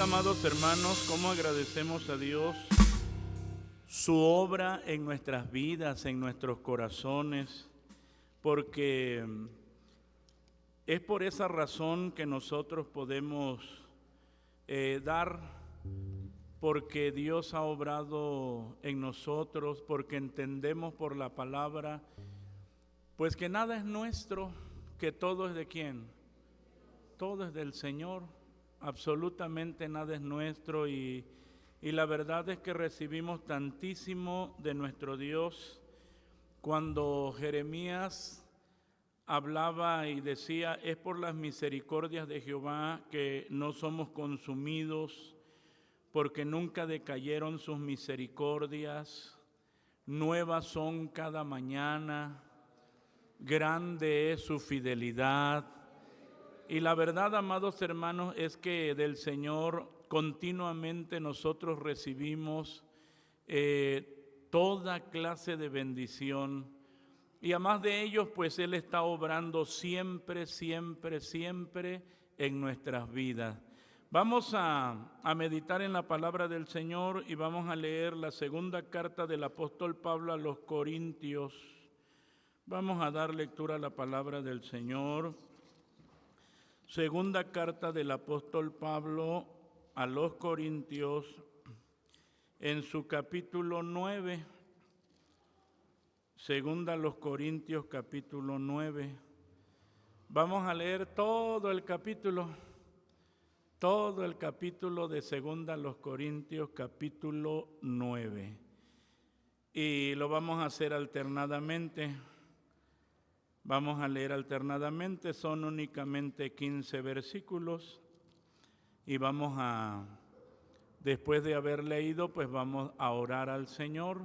Amados hermanos, cómo agradecemos a Dios su obra en nuestras vidas, en nuestros corazones, porque es por esa razón que nosotros podemos dar, porque Dios ha obrado en nosotros, porque entendemos por la palabra, pues que nada es nuestro, que todo es de ¿quién? Todo es del Señor. Absolutamente nada es nuestro y la verdad es que recibimos tantísimo de nuestro Dios. Cuando Jeremías hablaba y decía, es por las misericordias de Jehová que no somos consumidos, porque nunca decayeron sus misericordias, nuevas son cada mañana, grande es su fidelidad. Y la verdad, amados hermanos, es que del Señor continuamente nosotros recibimos toda clase de bendición. Y además de ellos, pues Él está obrando siempre, siempre, siempre en nuestras vidas. Vamos a meditar en la palabra del Señor y vamos a leer la segunda carta del apóstol Pablo a los Corintios. Vamos a dar lectura a la palabra del Señor. Segunda carta del apóstol Pablo a los Corintios, en su capítulo 9. Segunda a los Corintios, capítulo 9. Vamos a leer todo el capítulo de segunda a los Corintios, capítulo 9. Y lo vamos a hacer alternadamente. Vamos a leer alternadamente, son únicamente 15 versículos y vamos a, después de haber leído, pues vamos a orar al Señor.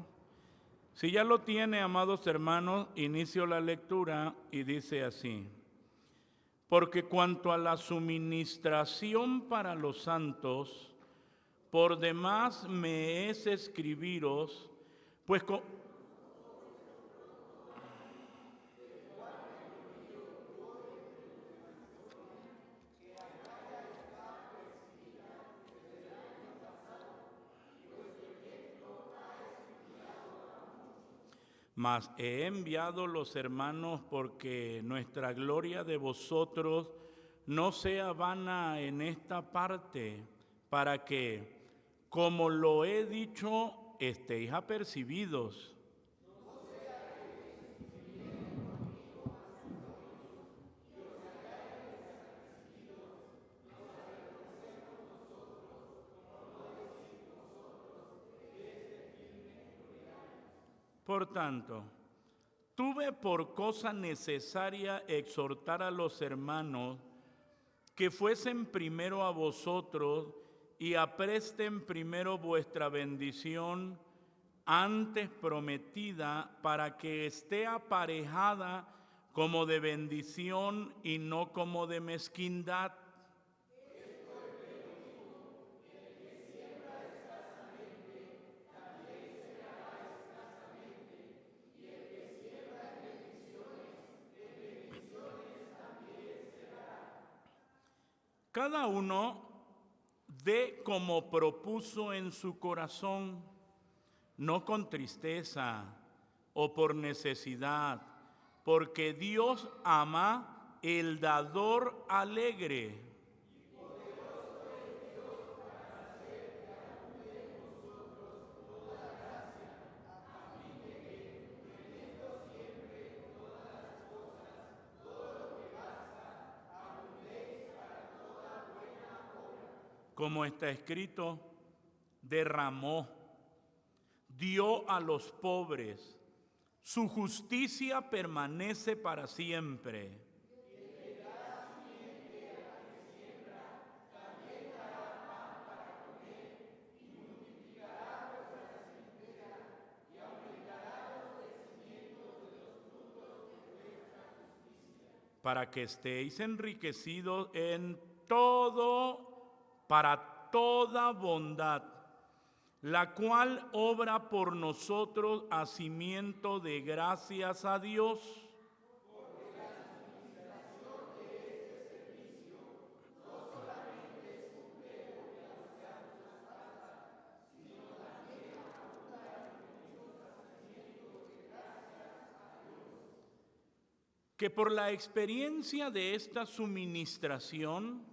Si ya lo tiene, amados hermanos, inicio la lectura y dice así: porque cuanto a la suministración para los santos, por demás me es escribiros, pues mas he enviado los hermanos porque nuestra gloria de vosotros no sea vana en esta parte, para que, como lo he dicho, estéis apercibidos. Por tanto, tuve por cosa necesaria exhortar a los hermanos que fuesen primero a vosotros y apresten primero vuestra bendición antes prometida, para que esté aparejada como de bendición y no como de mezquindad. Cada uno dé como propuso en su corazón, no con tristeza o por necesidad, porque Dios ama el dador alegre. Como está escrito, derramó, dio a los pobres, su justicia permanece para siempre. Para que estéis enriquecidos en todo, para toda bondad, la cual obra por nosotros hacimiento de gracias a Dios. que por la experiencia de esta suministración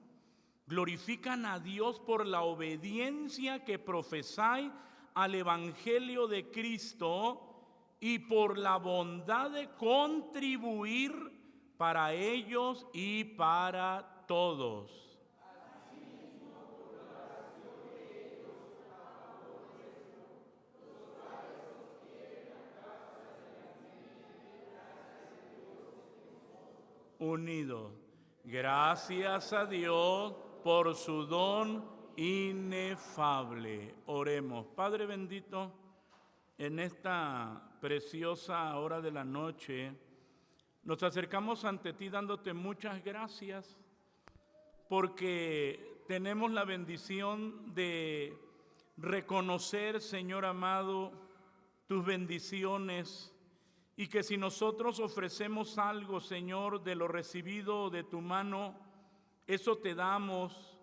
glorifican a Dios por la obediencia que profesáis al Evangelio de Cristo y por la bondad de contribuir para ellos y para todos. Unidos. Gracias a Dios por su don inefable. Oremos. Padre bendito, en esta preciosa hora de la noche, nos acercamos ante ti dándote muchas gracias porque tenemos la bendición de reconocer, Señor amado, tus bendiciones. Y que si nosotros ofrecemos algo, Señor, de lo recibido de tu mano, eso te damos.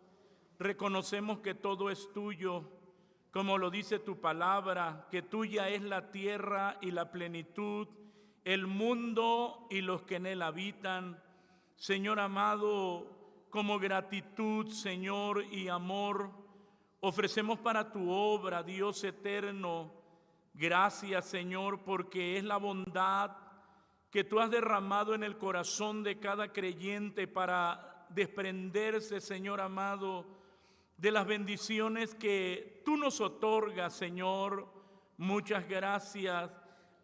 Reconocemos que todo es tuyo, como lo dice tu palabra, que tuya es la tierra y la plenitud, el mundo y los que en él habitan. Señor amado, como gratitud, Señor, y amor, ofrecemos para tu obra, Dios eterno. Gracias, Señor, porque es la bondad que tú has derramado en el corazón de cada creyente para desprenderse, Señor amado, de las bendiciones que tú nos otorgas, Señor. Muchas gracias.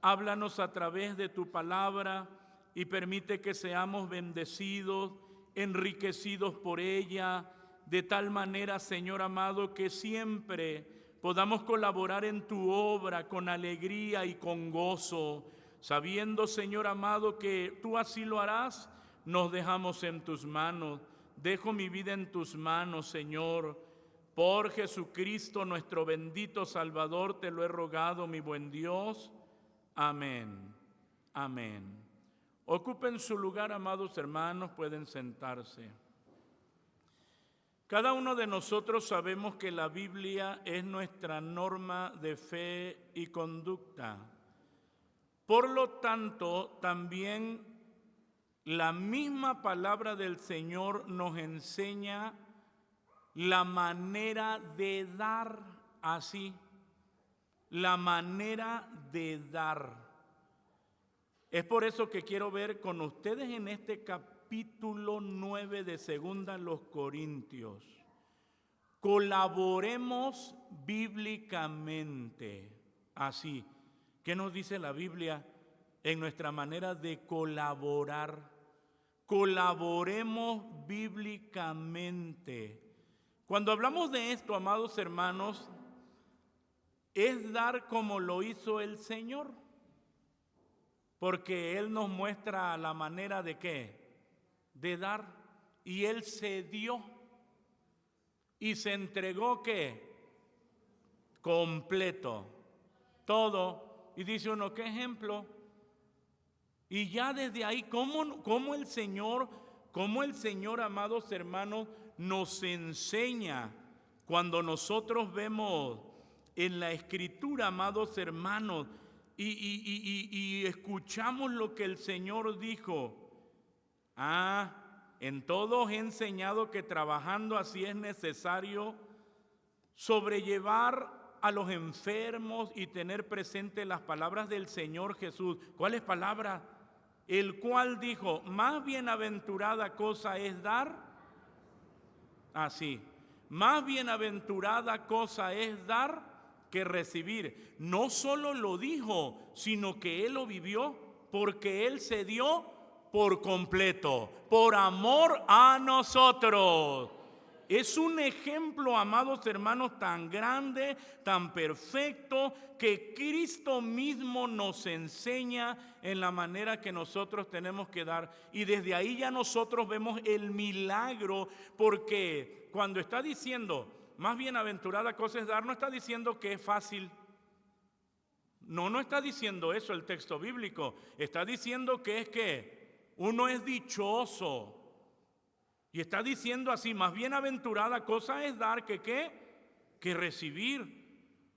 Háblanos a través de tu palabra y permite que seamos bendecidos, enriquecidos por ella, de tal manera, Señor amado, que siempre podamos colaborar en tu obra con alegría y con gozo, sabiendo, Señor amado, que tú así lo harás. Nos dejamos en tus manos. Dejo mi vida en tus manos, Señor. Por Jesucristo, nuestro bendito Salvador, te lo he rogado, mi buen Dios. Amén. Amén. Ocupen su lugar, amados hermanos, pueden sentarse. Cada uno de nosotros sabemos que la Biblia es nuestra norma de fe y conducta. Por lo tanto, también la misma palabra del Señor nos enseña la manera de dar así, la manera de dar. Es por eso que quiero ver con ustedes en este capítulo 9 de Segunda los Corintios. Colaboremos bíblicamente. Así, ¿qué nos dice la Biblia en nuestra manera de colaborar? Colaboremos bíblicamente. Cuando hablamos de esto, amados hermanos, es dar como lo hizo el Señor. Porque Él nos muestra la manera de ¿qué? De dar. Y Él se dio. Y se entregó ¿qué? Completo. Todo. Y dice uno, ¿qué ejemplo? Y ya desde ahí, ¿cómo el Señor, amados hermanos, nos enseña cuando nosotros vemos en la Escritura, amados hermanos, y escuchamos lo que el Señor dijo? En todo os he enseñado que trabajando así es necesario sobrellevar a los enfermos y tener presente las palabras del Señor Jesús. ¿Cuáles palabras? El cual dijo, más bienaventurada cosa es dar. Así, más bienaventurada cosa es dar que recibir. No solo lo dijo, sino que Él lo vivió, porque Él se dio por completo, por amor a nosotros. Es un ejemplo, amados hermanos, tan grande, tan perfecto, que Cristo mismo nos enseña en la manera que nosotros tenemos que dar. Y desde ahí ya nosotros vemos el milagro, porque cuando está diciendo más bienaventurada cosa es dar, no está diciendo que es fácil. No está diciendo eso el texto bíblico. Está diciendo que es que uno es dichoso. Y está diciendo así, más bienaventurada cosa es dar que ¿qué? Que recibir.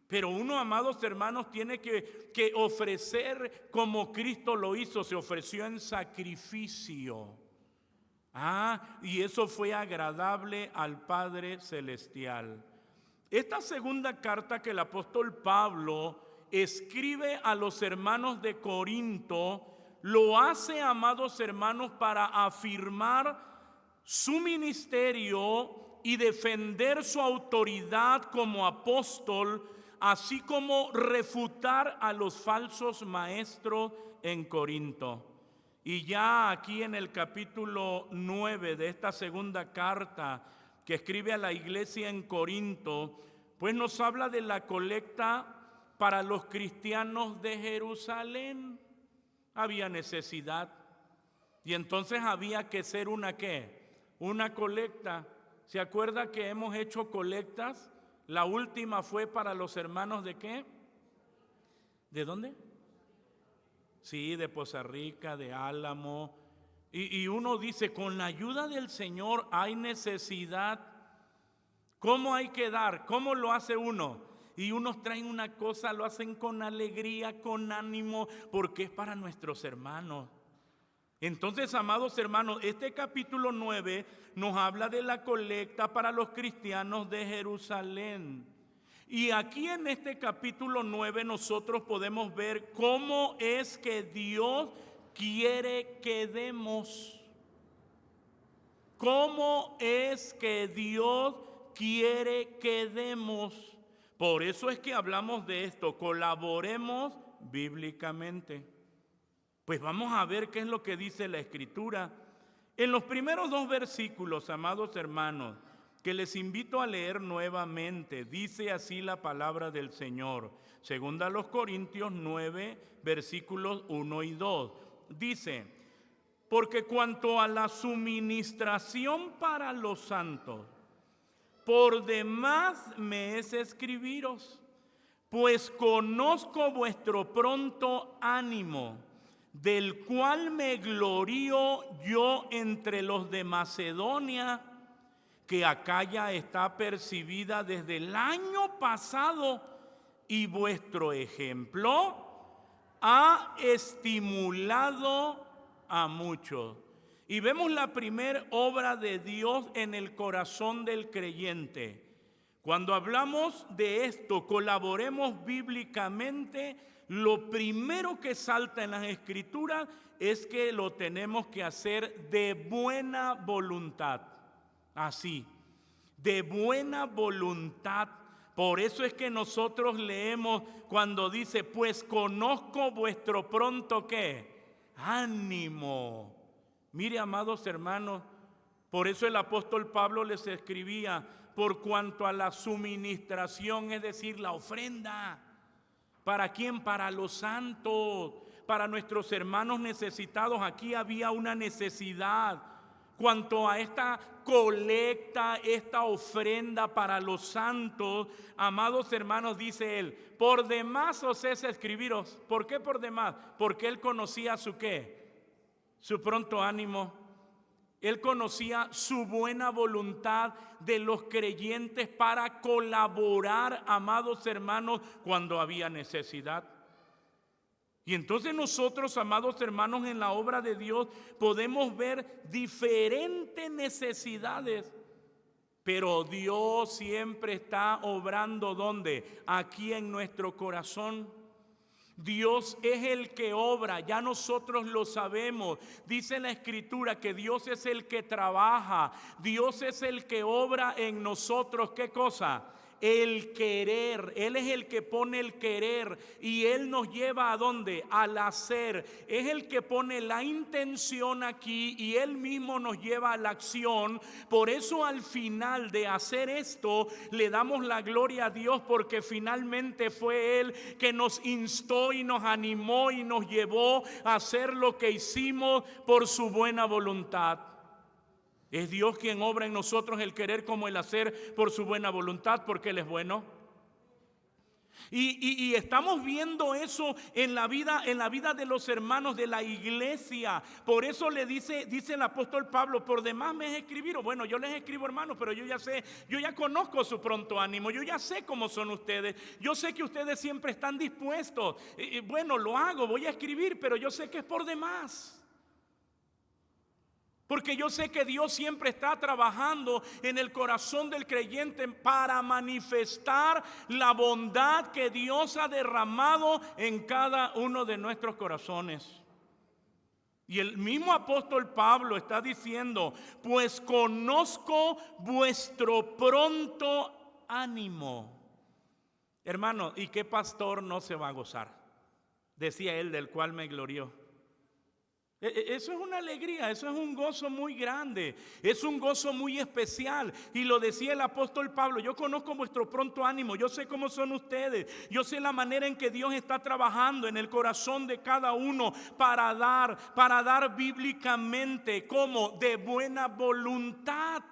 Pero uno, amados hermanos, tiene que ofrecer como Cristo lo hizo, se ofreció en sacrificio. Y eso fue agradable al Padre Celestial. Esta segunda carta que el apóstol Pablo escribe a los hermanos de Corinto, lo hace, amados hermanos, para afirmar su ministerio y defender su autoridad como apóstol, así como refutar a los falsos maestros en Corinto. Y ya aquí en el capítulo 9 de esta segunda carta que escribe a la iglesia en Corinto, pues nos habla de la colecta para los cristianos de Jerusalén. Había necesidad y entonces había que hacer una colecta. ¿Se acuerda que hemos hecho colectas? La última fue para los hermanos de ¿qué? ¿De dónde? Sí, de Poza Rica, de Álamo. Y uno dice, con la ayuda del Señor hay necesidad. ¿Cómo hay que dar? ¿Cómo lo hace uno? Y unos traen una cosa, lo hacen con alegría, con ánimo, porque es para nuestros hermanos. Entonces, amados hermanos, este capítulo 9 nos habla de la colecta para los cristianos de Jerusalén. Y aquí en este capítulo 9 nosotros podemos ver cómo es que Dios quiere que demos. ¿Cómo es que Dios quiere que demos? Por eso es que hablamos de esto, colaboremos bíblicamente. Pues vamos a ver qué es lo que dice la Escritura. En los primeros 2 versículos, amados hermanos, que les invito a leer nuevamente, dice así la palabra del Señor. Segunda a los Corintios 9, versículos 1 y 2. Dice, porque cuanto a la suministración para los santos, por demás me es escribiros, pues conozco vuestro pronto ánimo, del cual me glorío yo entre los de Macedonia, que Acaya está percibida desde el año pasado, y vuestro ejemplo ha estimulado a muchos. Y vemos la primera obra de Dios en el corazón del creyente. Cuando hablamos de esto, colaboremos bíblicamente, lo primero que salta en las Escrituras es que lo tenemos que hacer de buena voluntad. Así, de buena voluntad. Por eso es que nosotros leemos cuando dice, pues conozco vuestro pronto ¿qué? Ánimo. Mire, amados hermanos, por eso el apóstol Pablo les escribía, por cuanto a la suministración, es decir, la ofrenda. ¿Para quién? Para los santos, para nuestros hermanos necesitados. Aquí había una necesidad. Cuanto a esta colecta, esta ofrenda para los santos, amados hermanos, dice él, por demás os es escribiros. ¿Por qué por demás? Porque él conocía su ¿qué? Su pronto ánimo. Él conocía su buena voluntad de los creyentes para colaborar, amados hermanos, cuando había necesidad. Y entonces nosotros, amados hermanos, en la obra de Dios podemos ver diferentes necesidades. Pero Dios siempre está obrando, ¿dónde? Aquí en nuestro corazón. Dios es el que obra, ya nosotros lo sabemos. Dice la Escritura que Dios es el que trabaja, Dios es el que obra en nosotros. ¿Qué cosa? El querer. Él es el que pone el querer y Él nos lleva ¿a dónde? Al hacer. Es el que pone la intención aquí y Él mismo nos lleva a la acción. Por eso al final de hacer esto le damos la gloria a Dios, porque finalmente fue Él que nos instó y nos animó y nos llevó a hacer lo que hicimos por su buena voluntad. Es Dios quien obra en nosotros el querer como el hacer por su buena voluntad, porque Él es bueno. Y estamos viendo eso en la vida de los hermanos de la iglesia. Por eso dice el apóstol Pablo: por demás me es escribir. Bueno, yo les escribo, hermanos, pero yo ya conozco su pronto ánimo. Yo ya sé cómo son ustedes. Yo sé que ustedes siempre están dispuestos. Bueno, lo hago, voy a escribir, pero yo sé que es por demás. Porque yo sé que Dios siempre está trabajando en el corazón del creyente para manifestar la bondad que Dios ha derramado en cada uno de nuestros corazones. Y el mismo apóstol Pablo está diciendo: pues conozco vuestro pronto ánimo. Hermano, ¿y qué pastor no se va a gozar? Decía él, del cual me glorió. Eso es una alegría, eso es un gozo muy grande, es un gozo muy especial. Y lo decía el apóstol Pablo: yo conozco vuestro pronto ánimo, yo sé cómo son ustedes, yo sé la manera en que Dios está trabajando en el corazón de cada uno para dar bíblicamente, como de buena voluntad.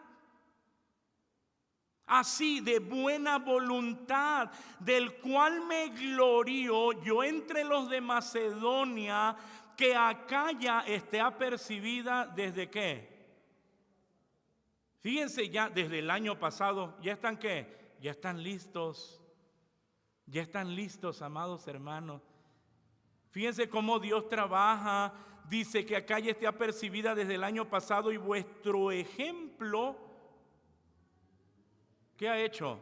Así, de buena voluntad, del cual me glorío yo entre los de Macedonia, que Acaya esté apercibida desde ¿qué? Fíjense, ya desde el año pasado, ¿ya están qué? Ya están listos. Ya están listos, amados hermanos. Fíjense cómo Dios trabaja. Dice que Acaya esté apercibida desde el año pasado, y vuestro ejemplo, ¿qué ha hecho?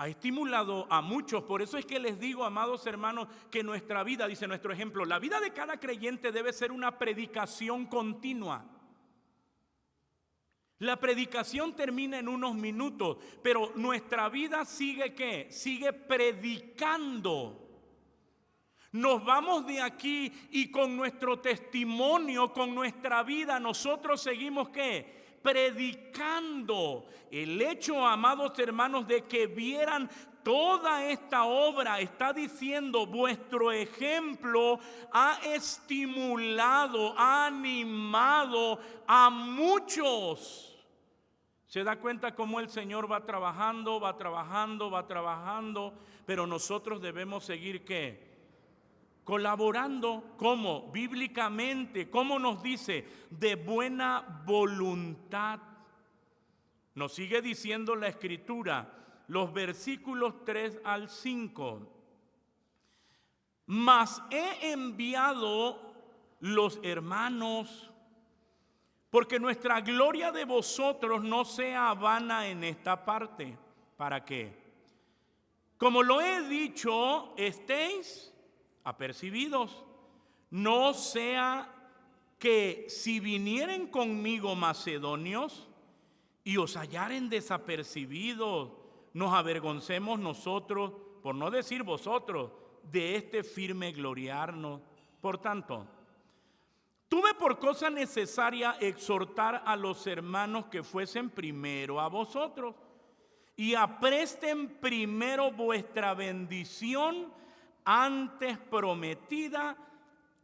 Ha estimulado a muchos. Por eso es que les digo, amados hermanos, que nuestra vida, dice nuestro ejemplo, la vida de cada creyente debe ser una predicación continua. La predicación termina en unos minutos, pero nuestra vida sigue ¿qué? Sigue predicando. Nos vamos de aquí y con nuestro testimonio, con nuestra vida, nosotros seguimos ¿qué? Predicando. El hecho, amados hermanos, de que vieran toda esta obra, está diciendo: vuestro ejemplo ha estimulado, ha animado a muchos. ¿Se da cuenta cómo el Señor va trabajando, pero nosotros debemos seguir ¿qué? Colaborando. ¿Cómo? Bíblicamente. ¿Cómo nos dice? De buena voluntad. Nos sigue diciendo la Escritura, los versículos 3 al 5. Mas he enviado los hermanos, porque nuestra gloria de vosotros no sea vana en esta parte. ¿Para qué? Como lo he dicho, estéis apercibidos, no sea que si vinieren conmigo macedonios y os hallaren desapercibidos, nos avergoncemos nosotros, por no decir vosotros, de este firme gloriarnos. Por tanto, tuve por cosa necesaria exhortar a los hermanos que fuesen primero a vosotros y apresten primero vuestra bendición antes prometida,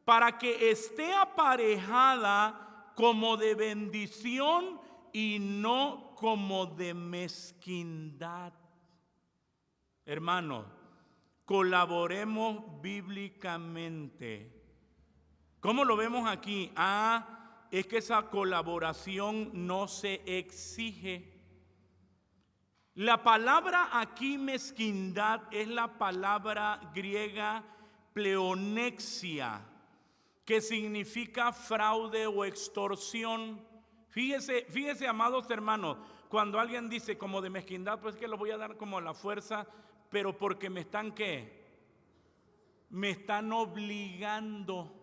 para que esté aparejada como de bendición y no como de mezquindad. Hermanos, colaboremos bíblicamente. ¿Cómo lo vemos aquí? Es que esa colaboración no se exige. La palabra aquí, mezquindad, es la palabra griega pleonexia, que significa fraude o extorsión. Fíjese, amados hermanos, cuando alguien dice como de mezquindad, pues que lo voy a dar como a la fuerza, pero porque me están ¿qué? Me están obligando.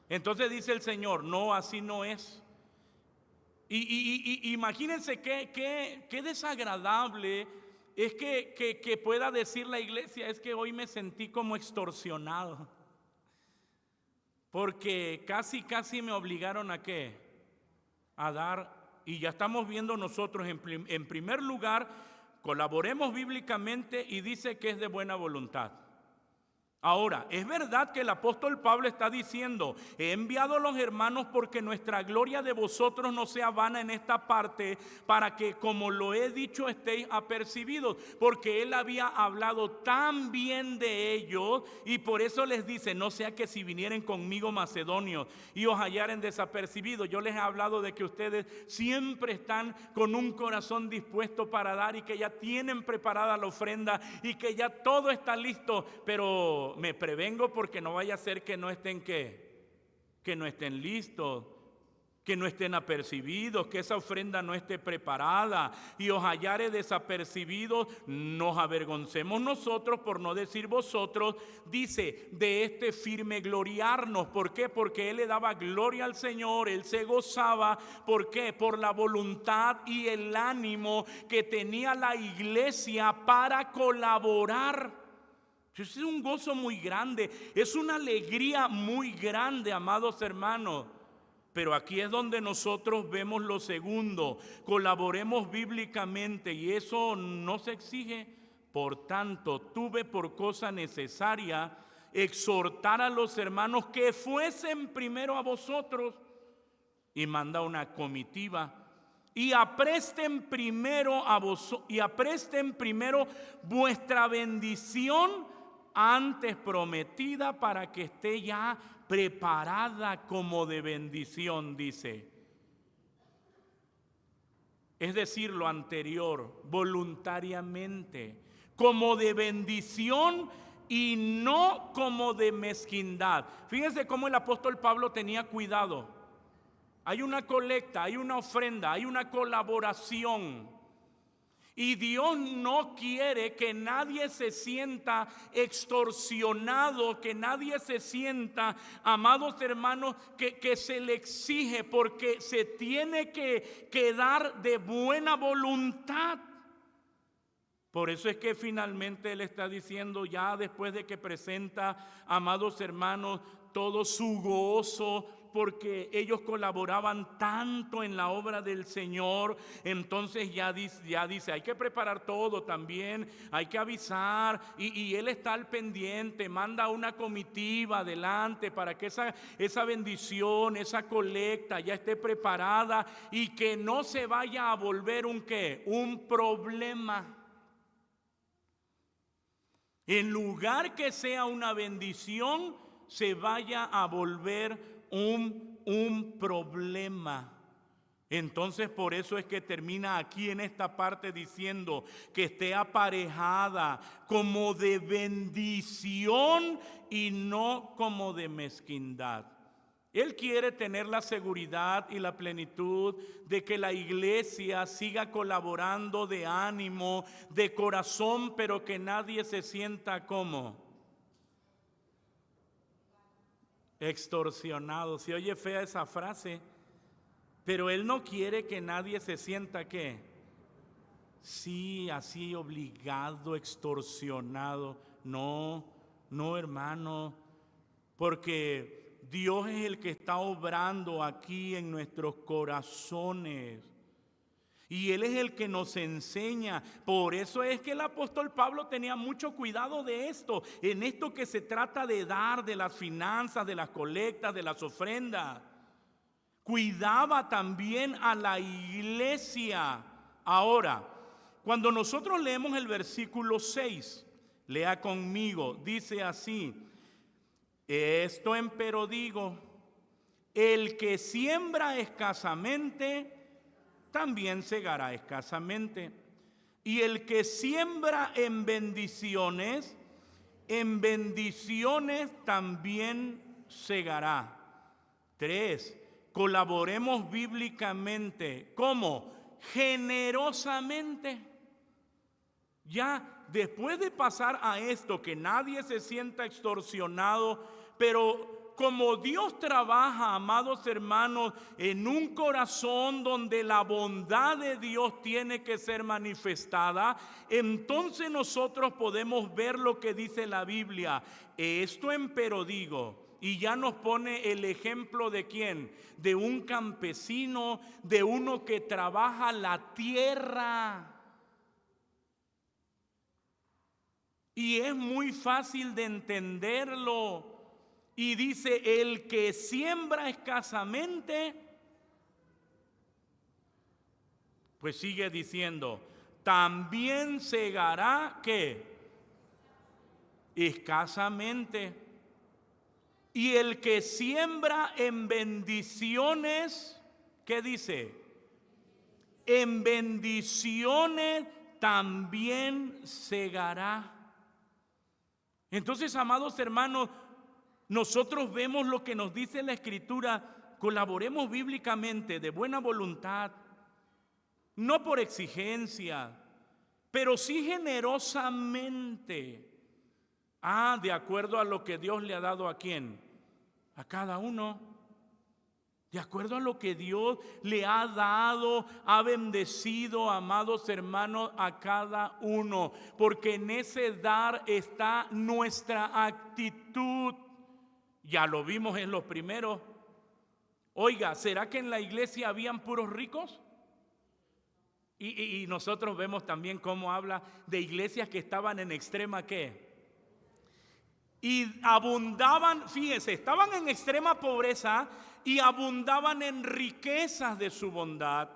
Entonces dice el Señor: no, así no es. Y imagínense qué desagradable es que pueda decir la iglesia: es que hoy me sentí como extorsionado, porque casi me obligaron a ¿qué? A dar. Y ya estamos viendo nosotros en primer lugar, colaboremos bíblicamente, y dice que es de buena voluntad. Ahora, es verdad que el apóstol Pablo está diciendo: he enviado a los hermanos porque nuestra gloria de vosotros no sea vana en esta parte, para que, como lo he dicho, estéis apercibidos. Porque él había hablado tan bien de ellos, y por eso les dice: no sea que si vinieren conmigo macedonios y os hallaren desapercibidos. Yo les he hablado de que ustedes siempre están con un corazón dispuesto para dar, y que ya tienen preparada la ofrenda, y que ya todo está listo, pero me prevengo porque no vaya a ser que no estén que no estén listos, que no estén apercibidos, que esa ofrenda no esté preparada y os hallare desapercibidos, nos avergoncemos nosotros, por no decir vosotros. Dice: de este firme gloriarnos. ¿Por qué? Porque él le daba gloria al Señor, él se gozaba. ¿Por qué? Por la voluntad y el ánimo que tenía la iglesia para colaborar. Es un gozo muy grande, es una alegría muy grande, amados hermanos. Pero aquí es donde nosotros vemos lo segundo: colaboremos bíblicamente, y eso no se exige. Por tanto, tuve por cosa necesaria exhortar a los hermanos que fuesen primero a vosotros, y manda una comitiva, y apresten primero vuestra bendición antes prometida, para que esté ya preparada como de bendición, dice. Es decir, lo anterior, voluntariamente, como de bendición y no como de mezquindad. Fíjense cómo el apóstol Pablo tenía cuidado. Hay una colecta, hay una ofrenda, hay una colaboración. Y Dios no quiere que nadie se sienta extorsionado, que nadie se sienta, amados hermanos, que se le exige, porque se tiene que dar de buena voluntad. Por eso es que finalmente Él está diciendo, ya después de que presenta, amados hermanos, todo su gozo, porque ellos colaboraban tanto en la obra del Señor. Entonces ya dice, hay que preparar todo también, hay que avisar, y Él está al pendiente, manda una comitiva adelante para que esa bendición, esa colecta ya esté preparada, y que no se vaya a volver un problema. En lugar que sea una bendición, se vaya a volver un problema. Entonces, por eso es que termina aquí en esta parte diciendo que esté aparejada como de bendición y no como de mezquindad. Él quiere tener la seguridad y la plenitud de que la iglesia siga colaborando de ánimo, de corazón, pero que nadie se sienta como extorsionado. Se oye fea esa frase, pero Él no quiere que nadie se sienta sí, así obligado, extorsionado. No, hermano, porque Dios es el que está obrando aquí en nuestros corazones, y Él es el que nos enseña. Por eso es que el apóstol Pablo tenía mucho cuidado de esto, en esto que se trata de dar, de las finanzas, de las colectas, de las ofrendas. Cuidaba también a la iglesia. Ahora, cuando nosotros leemos el versículo 6, lea conmigo, dice así: esto empero digo, el que siembra escasamente, también segará escasamente. Y el que siembra en bendiciones también segará. 3. Colaboremos bíblicamente. ¿Cómo? Generosamente. Ya después de pasar a esto, que nadie se sienta extorsionado, pero como Dios trabaja, amados hermanos, en un corazón donde la bondad de Dios tiene que ser manifestada, entonces nosotros podemos ver lo que dice la Biblia. Esto empero digo. Y ya nos pone el ejemplo de ¿quién? De un campesino, de uno que trabaja la tierra. Y es muy fácil de entenderlo. Y dice, el que siembra escasamente, pues sigue diciendo, también segará, ¿qué? Escasamente. Y el que siembra en bendiciones, ¿qué dice? En bendiciones también segará. Entonces, amados hermanos, nosotros vemos lo que nos dice la Escritura, colaboremos bíblicamente de buena voluntad, no por exigencia, pero sí generosamente. De acuerdo a lo que Dios le ha dado ¿a quién? A cada uno. De acuerdo a lo que Dios le ha dado, ha bendecido, amados hermanos, a cada uno. Porque en ese dar está nuestra actitud. Ya lo vimos en los primeros. Oiga, ¿será que en la iglesia habían puros ricos? Y nosotros vemos también cómo habla de iglesias que estaban en extrema ¿qué? Y abundaban, fíjense, estaban en extrema pobreza y abundaban en riquezas de su bondad.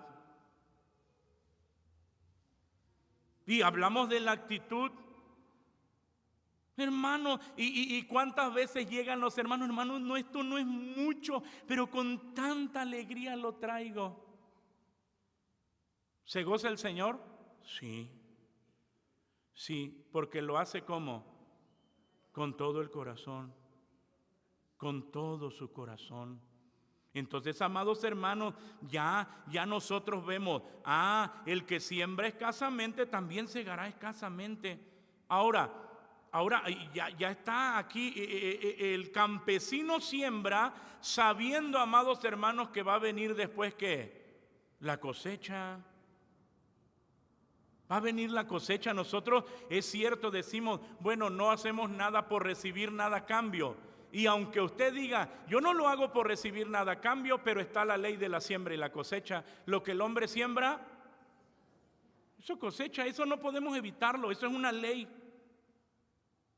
Y hablamos de la actitud, hermano, y cuántas veces llegan los hermanos, no, esto no es mucho, pero con tanta alegría lo traigo. ¿Se goza el Señor? Sí, porque lo hace ¿cómo? Con todo el corazón, con todo su corazón. Entonces, amados hermanos, ya nosotros vemos, el que siembra escasamente también segará escasamente. Ahora ya está aquí, el campesino siembra sabiendo, amados hermanos, que va a venir después ¿qué? La cosecha. Va a venir la cosecha. Nosotros, es cierto, decimos, bueno, no hacemos nada por recibir nada a cambio. Y aunque usted diga, yo no lo hago por recibir nada a cambio, pero está la ley de la siembra y la cosecha. Lo que el hombre siembra, eso cosecha, eso no podemos evitarlo, eso es una ley.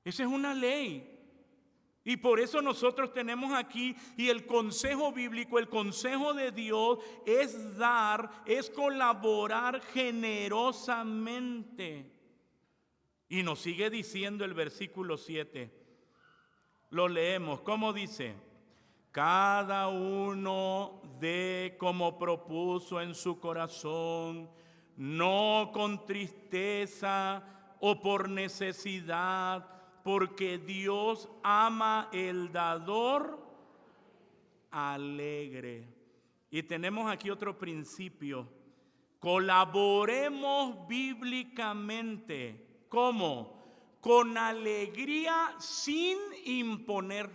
Esa es una ley. Y por eso nosotros tenemos aquí, y el consejo bíblico, el consejo de Dios es dar, es colaborar generosamente. Y nos sigue diciendo el versículo 7. Lo leemos, ¿cómo dice? Cada uno dé como propuso en su corazón, no con tristeza o por necesidad, porque Dios ama el dador alegre. Y tenemos aquí otro principio. Colaboremos bíblicamente. ¿Cómo? Con alegría sin imponer.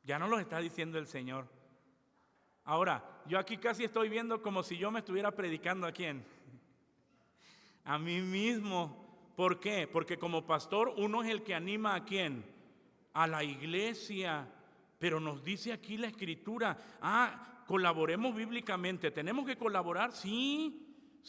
Ya nos lo está diciendo el Señor. Ahora, yo aquí casi estoy viendo como si yo me estuviera predicando ¿a quién? A mí mismo. ¿Por qué? Porque como pastor uno es el que anima ¿a quién? A la iglesia. Pero nos dice aquí la Escritura, colaboremos bíblicamente. ¿Tenemos que colaborar? Sí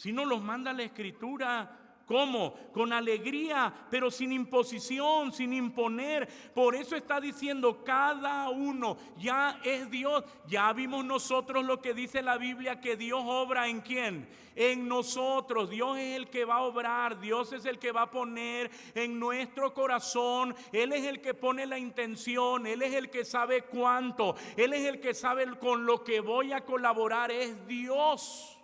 nos los manda la Escritura. ¿Cómo? Con alegría, pero sin imposición, sin imponer. Por eso está diciendo cada uno, ya es Dios. Ya vimos nosotros lo que dice la Biblia, que Dios obra ¿en quién? En nosotros. Dios es el que va a obrar, Dios es el que va a poner en nuestro corazón. Él es el que pone la intención, Él es el que sabe cuánto, Él es el que sabe con lo que voy a colaborar, es Dios.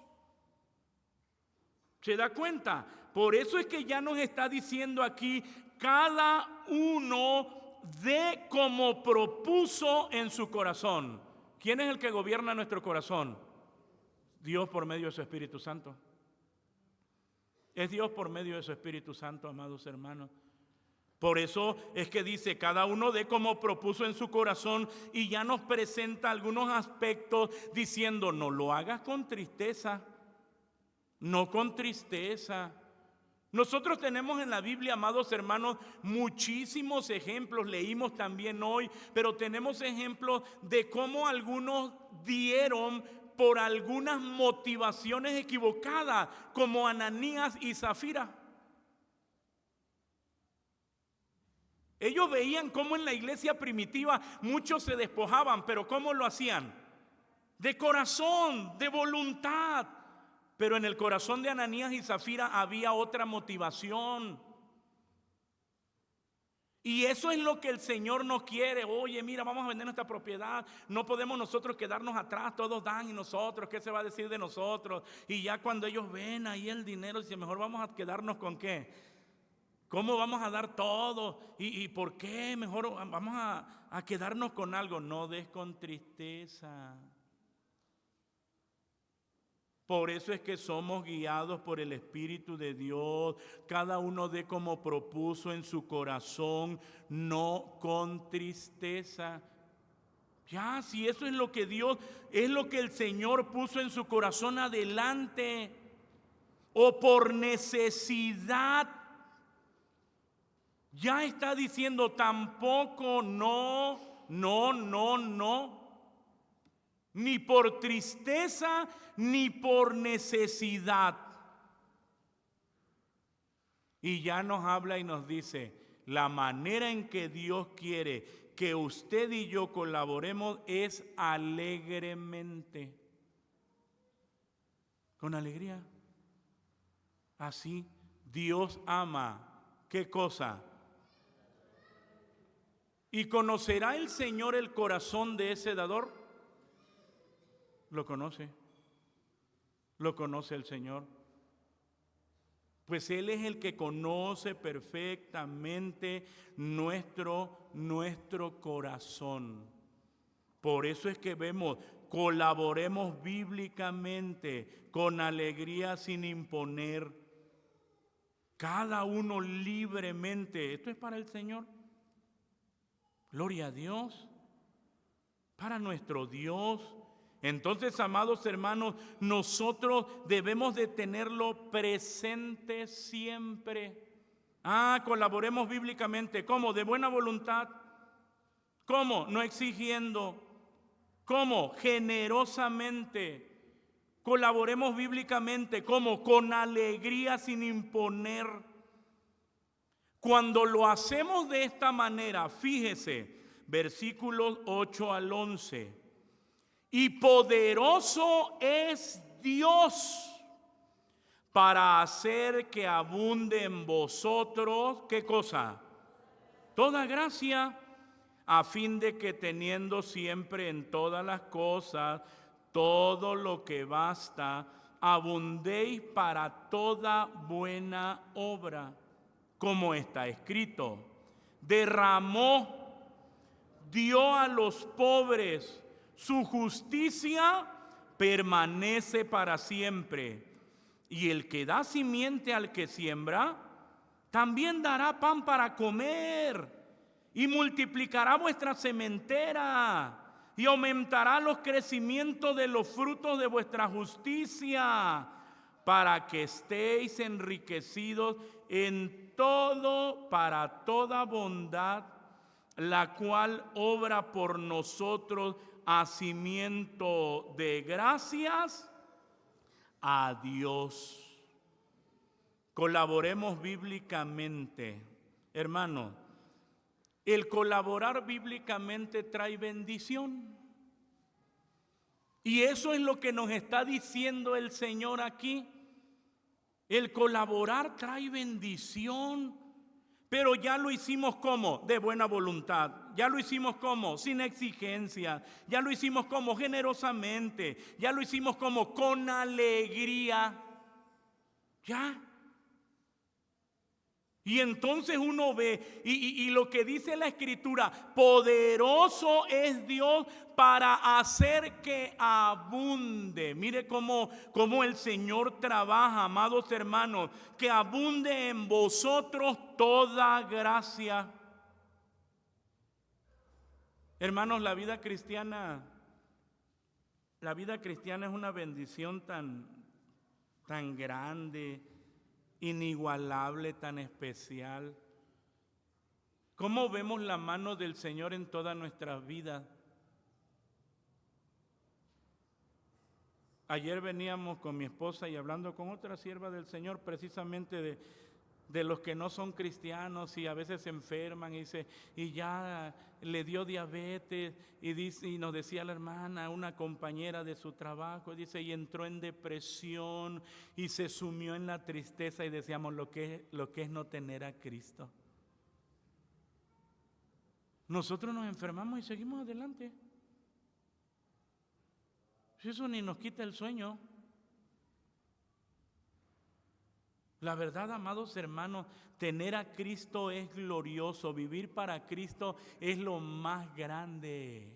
¿Se da cuenta? Por eso es que ya nos está diciendo aquí, cada uno dé como propuso en su corazón. ¿Quién es el que gobierna nuestro corazón? Dios por medio de su Espíritu Santo. Es Dios por medio de su Espíritu Santo, amados hermanos. Por eso es que dice, cada uno dé como propuso en su corazón, y ya nos presenta algunos aspectos diciendo, no lo hagas con tristeza, no con tristeza. Nosotros tenemos en la Biblia, amados hermanos, muchísimos ejemplos, leímos también hoy, pero tenemos ejemplos de cómo algunos dieron por algunas motivaciones equivocadas, como Ananías y Zafira. Ellos veían cómo en la iglesia primitiva muchos se despojaban, pero ¿cómo lo hacían? De corazón, de voluntad. Pero en el corazón de Ananías y Zafira había otra motivación. Y eso es lo que el Señor no quiere. Oye, mira, vamos a vender nuestra propiedad. No podemos nosotros quedarnos atrás. Todos dan y nosotros, ¿qué se va a decir de nosotros? Y ya cuando ellos ven ahí el dinero, dicen, mejor vamos a quedarnos con ¿qué? ¿Cómo vamos a dar todo? ¿Y por qué? Mejor vamos a quedarnos con algo. No des con tristeza. Por eso es que somos guiados por el Espíritu de Dios. Cada uno dé como propuso en su corazón, no con tristeza. Ya, si eso es lo que Dios, es lo que el Señor puso en su corazón, adelante. O por necesidad. Ya está diciendo tampoco, no. Ni por tristeza, ni por necesidad. Y ya nos habla y nos dice, la manera en que Dios quiere que usted y yo colaboremos es alegremente. Con alegría. Así Dios ama. ¿Qué cosa? ¿Y conocerá el Señor el corazón de ese dador? Lo conoce el Señor. Pues Él es el que conoce perfectamente nuestro corazón. Por eso es que vemos, colaboremos bíblicamente, con alegría sin imponer, cada uno libremente. Esto es para el Señor. Gloria a Dios, para nuestro Dios. Entonces, amados hermanos, nosotros debemos de tenerlo presente siempre. Colaboremos bíblicamente. ¿Cómo? De buena voluntad. ¿Cómo? No exigiendo. ¿Cómo? Generosamente. Colaboremos bíblicamente. ¿Cómo? Con alegría sin imponer. Cuando lo hacemos de esta manera, fíjese, versículos 8 al 11. Y poderoso es Dios para hacer que abunde en vosotros, ¿qué cosa? Toda gracia, a fin de que teniendo siempre en todas las cosas todo lo que basta, abundéis para toda buena obra. Como está escrito, derramó, dio a los pobres, su justicia permanece para siempre. Y el que da simiente al que siembra, también dará pan para comer, y multiplicará vuestra sementera, y aumentará los crecimientos de los frutos de vuestra justicia, para que estéis enriquecidos en todo, para toda bondad, la cual obra por nosotros hacimiento de gracias a Dios. Colaboremos bíblicamente. Hermano, el colaborar bíblicamente trae bendición. Y eso es lo que nos está diciendo el Señor aquí. El colaborar trae bendición, pero ya lo hicimos como de buena voluntad, ya lo hicimos como sin exigencia, ya lo hicimos como generosamente, ya lo hicimos como con alegría, ya. Y entonces uno ve, y lo que dice la Escritura, poderoso es Dios para hacer que abunde. Mire cómo el Señor trabaja, amados hermanos, que abunde en vosotros toda gracia. Hermanos, la vida cristiana es una bendición tan grande, inigualable, tan especial. ¿Cómo vemos la mano del Señor en todas nuestras vidas? Ayer veníamos con mi esposa y hablando con otra sierva del Señor precisamente de los que no son cristianos y a veces se enferman y dice, y ya le dio diabetes y dice, y nos decía la hermana, una compañera de su trabajo, dice, y entró en depresión y se sumió en la tristeza y decíamos lo que es no tener a Cristo. Nosotros nos enfermamos y seguimos adelante. Eso ni nos quita el sueño. La verdad, amados hermanos, tener a Cristo es glorioso. Vivir para Cristo es lo más grande.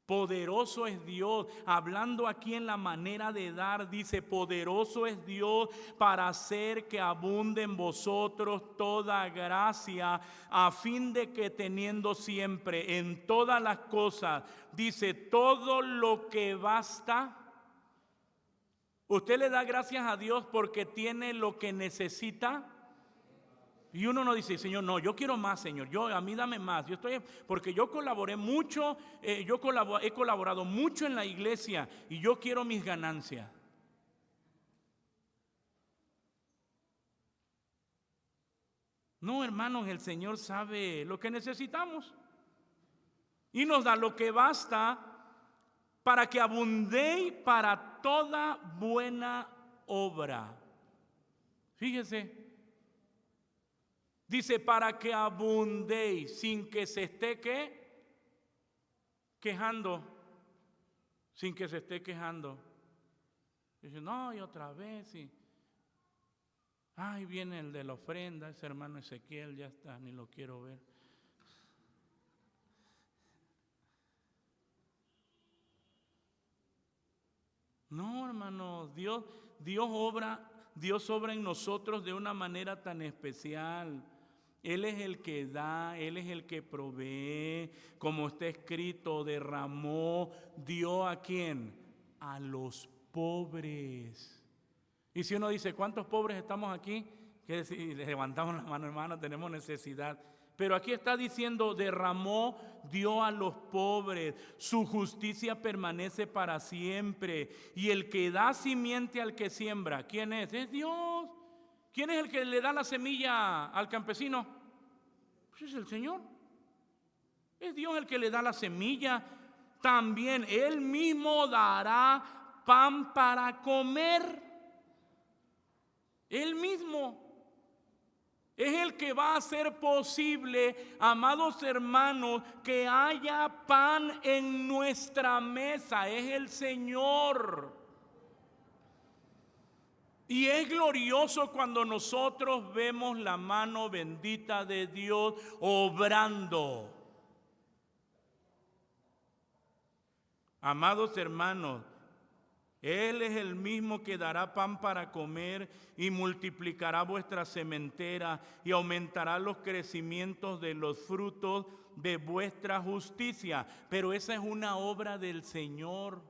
Poderoso es Dios. Hablando aquí en la manera de dar, dice, poderoso es Dios para hacer que abunde en vosotros toda gracia, a fin de que teniendo siempre en todas las cosas, dice, todo lo que basta. Usted le da gracias a Dios porque tiene lo que necesita. Y uno no dice, Señor, no, yo quiero más, Señor, a mí dame más. Porque yo colaboré mucho, he colaborado mucho en la iglesia y yo quiero mis ganancias. No, hermanos, el Señor sabe lo que necesitamos y nos da lo que basta para que abundéis para toda buena obra. Fíjese. Dice, para que abundéis, sin que se esté quejando. Sin que se esté quejando. Dice, no, y otra vez. Y ay, viene el de la ofrenda, ese hermano Ezequiel, ya está, ni lo quiero ver. No, hermanos, Dios obra en nosotros de una manera tan especial. Él es el que da, Él es el que provee, como está escrito, derramó, dio ¿a quién? A los pobres. Y si uno dice, ¿cuántos pobres estamos aquí? Que si levantamos la mano, hermano, tenemos necesidad. Pero aquí está diciendo, derramó, dio a los pobres, su justicia permanece para siempre. Y el que da simiente al que siembra, ¿quién es? Es Dios. ¿Quién es el que le da la semilla al campesino? Pues es el Señor. Es Dios el que le da la semilla. También Él mismo dará pan para comer. Él mismo. Es el que va a hacer posible, amados hermanos, que haya pan en nuestra mesa. Es el Señor. Y es glorioso cuando nosotros vemos la mano bendita de Dios obrando. Amados hermanos, Él es el mismo que dará pan para comer y multiplicará vuestra sementera y aumentará los crecimientos de los frutos de vuestra justicia. Pero esa es una obra del Señor.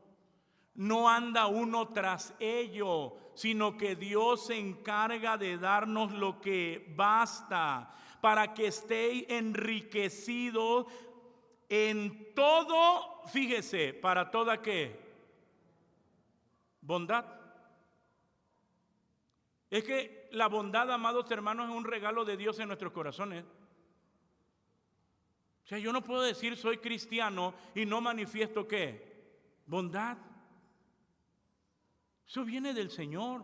No anda uno tras ello, sino que Dios se encarga de darnos lo que basta para que estéis enriquecidos en todo, fíjese, ¿para toda qué? Bondad. Es que la bondad, amados hermanos, es un regalo de Dios en nuestros corazones. O sea, yo no puedo decir soy cristiano y no manifiesto ¿qué? Bondad. Eso viene del Señor.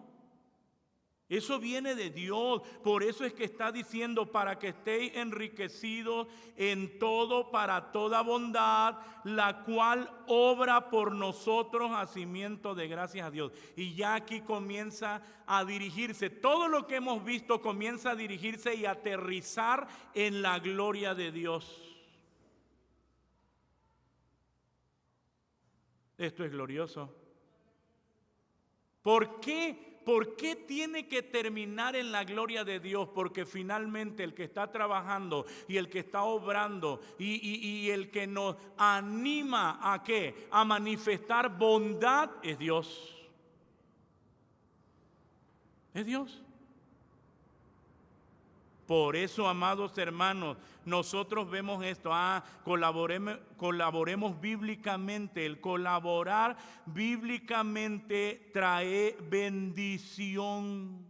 Eso viene de Dios. Por eso es que está diciendo para que estéis enriquecidos en todo para toda bondad, la cual obra por nosotros hacimiento de gracias a Dios. Y ya aquí comienza a dirigirse. Todo lo que hemos visto comienza a dirigirse y aterrizar en la gloria de Dios. Esto es glorioso. ¿Por qué? ¿Por qué tiene que terminar en la gloria de Dios? Porque finalmente el que está trabajando y el que está obrando y el que nos anima ¿a qué? A manifestar bondad es Dios. Es Dios. Por eso, amados hermanos, nosotros vemos esto, colaboremos bíblicamente. El colaborar bíblicamente trae bendición.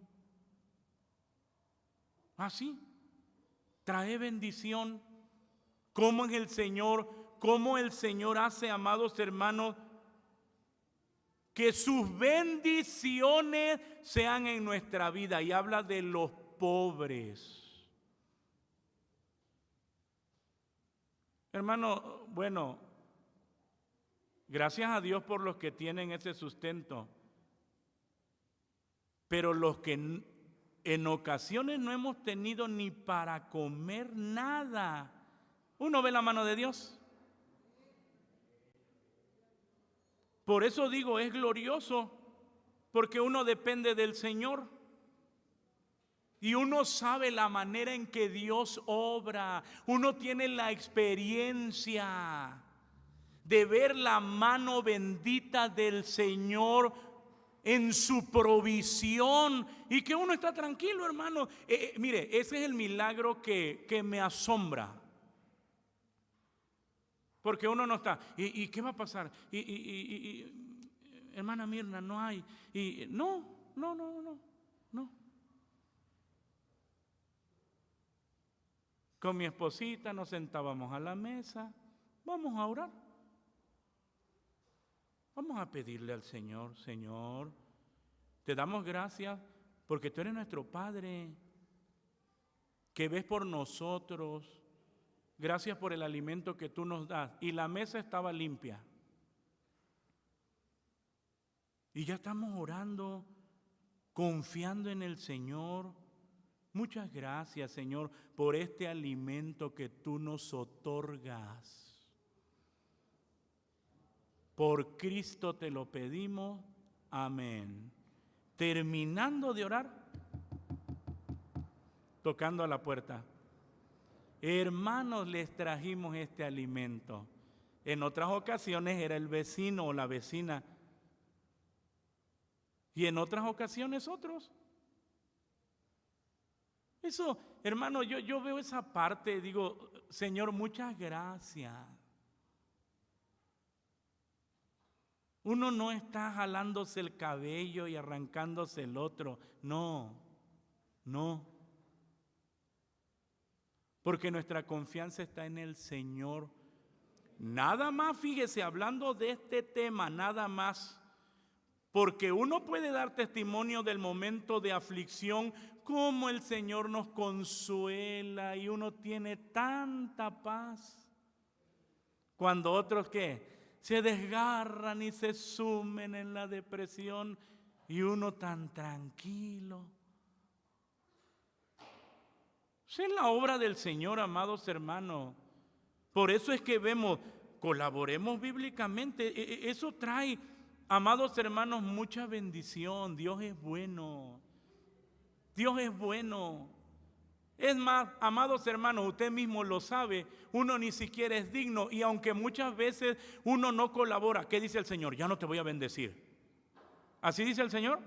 Así, trae bendición. Como en el Señor, como el Señor hace, amados hermanos, que sus bendiciones sean en nuestra vida. Y habla de los pobres. Hermano, bueno, gracias a Dios por los que tienen ese sustento. Pero los que en ocasiones no hemos tenido ni para comer nada, uno ve la mano de Dios. Por eso digo, es glorioso, porque uno depende del Señor. Y uno sabe la manera en que Dios obra. Uno tiene la experiencia de ver la mano bendita del Señor en su provisión. Y que uno está tranquilo, hermano. Mire, ese es el milagro que me asombra. Porque uno no está, ¿y qué va a pasar? Hermana Mirna, no hay. No. Con mi esposita nos sentábamos a la mesa, vamos a orar. Vamos a pedirle al Señor, Señor, te damos gracias porque tú eres nuestro Padre, que ves por nosotros. Gracias por el alimento que tú nos das. Y la mesa estaba limpia. Y ya estamos orando, confiando en el Señor. Muchas gracias, Señor, por este alimento que tú nos otorgas. Por Cristo te lo pedimos. Amén. Terminando de orar, tocando a la puerta. Hermanos, les trajimos este alimento. En otras ocasiones era el vecino o la vecina. Y en otras ocasiones otros. Eso, hermano, yo veo esa parte, digo, Señor, muchas gracias. Uno no está jalándose el cabello y arrancándose el otro. No. Porque nuestra confianza está en el Señor. Nada más, fíjese, hablando de este tema, nada más. Porque uno puede dar testimonio del momento de aflicción, cómo el Señor nos consuela y uno tiene tanta paz. Cuando otros, ¿qué? Se desgarran y se sumen en la depresión y uno tan tranquilo. Esa es la obra del Señor, amados hermanos. Por eso es que vemos, colaboremos bíblicamente. Eso trae, amados hermanos, mucha bendición. Dios es bueno. Dios es bueno. Es más, amados hermanos, usted mismo lo sabe, uno ni siquiera es digno. Y aunque muchas veces uno no colabora, ¿qué dice el Señor? Ya no te voy a bendecir. ¿Así dice el Señor?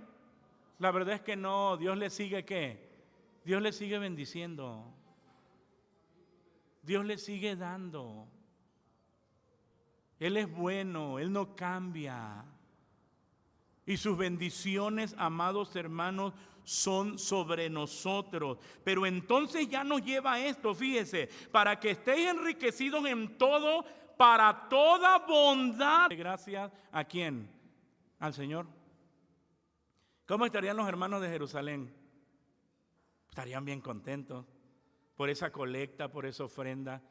La verdad es que no. Dios le sigue, ¿qué? Dios le sigue bendiciendo. Dios le sigue dando. Él es bueno, Él no cambia. Y sus bendiciones, amados hermanos, son sobre nosotros. Pero entonces ya nos lleva a esto, fíjese, para que estéis enriquecidos en todo, para toda bondad. Gracias a quién, al Señor. ¿Cómo estarían los hermanos de Jerusalén? Estarían bien contentos por esa colecta, por esa ofrenda,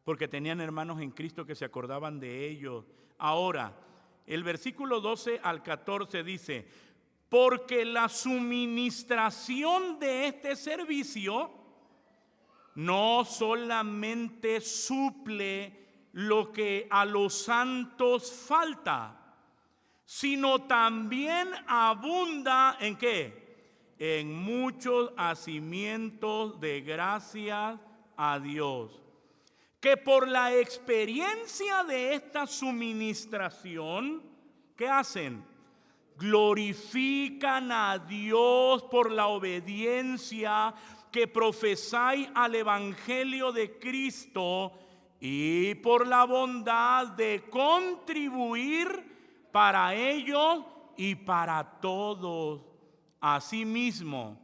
porque tenían hermanos en Cristo que se acordaban de ellos. Ahora, el versículo 12 al 14 dice: porque la suministración de este servicio no solamente suple lo que a los santos falta, sino también abunda ¿en qué? En muchos hacimientos de gracias a Dios, que por la experiencia de esta suministración, ¿qué hacen? Glorifican a Dios por la obediencia que profesáis al Evangelio de Cristo y por la bondad de contribuir para ellos y para todos. Asimismo,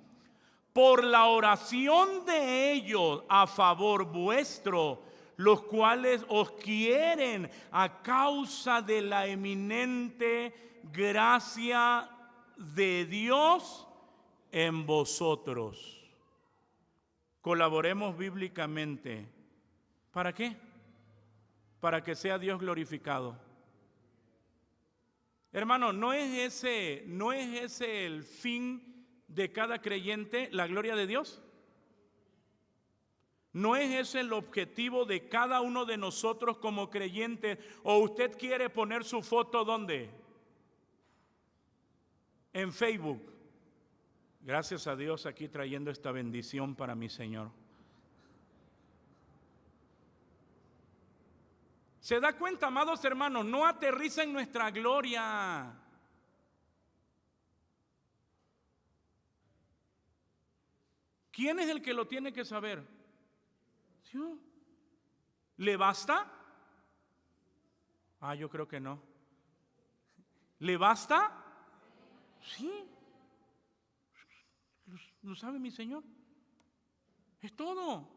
por la oración de ellos a favor vuestro, los cuales os quieren a causa de la eminente gracia de Dios en vosotros. Colaboremos bíblicamente. ¿Para qué? Para que sea Dios glorificado. Hermano, ¿no es ese el fin de cada creyente, la gloria de Dios? ¿No es ese el objetivo de cada uno de nosotros como creyentes? ¿O usted quiere poner su foto dónde? En Facebook. Gracias a Dios aquí trayendo esta bendición para mi Señor. ¿Se da cuenta, amados hermanos? No aterriza en nuestra gloria. ¿Quién es el que lo tiene que saber? Dios. ¿Le basta? Yo creo que no. ¿Le basta? Sí. ¿Lo sabe mi Señor? Es todo.